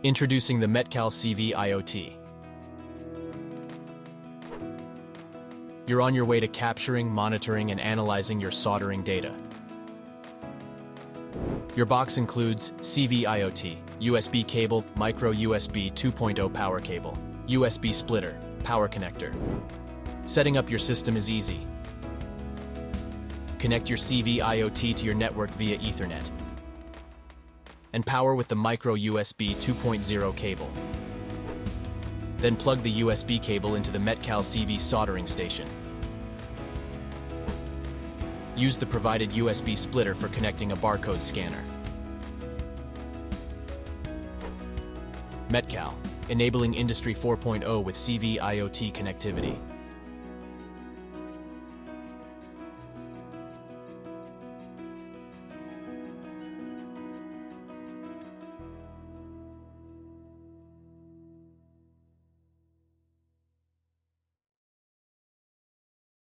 Introducing the Metcal CV-IOT. You're on your way to capturing, monitoring, and analyzing your soldering data. Your box includes CV-IOT, USB cable, micro USB 2.0 power cable, USB splitter, power connector. Setting up your system is easy. Connect your CV-IOT to your network via Ethernet and power with the micro USB 2.0 cable. Then plug the USB cable into the Metcal CV soldering station. Use the provided USB splitter for connecting a barcode scanner. Metcal, enabling Industry 4.0 with CV-IOT connectivity.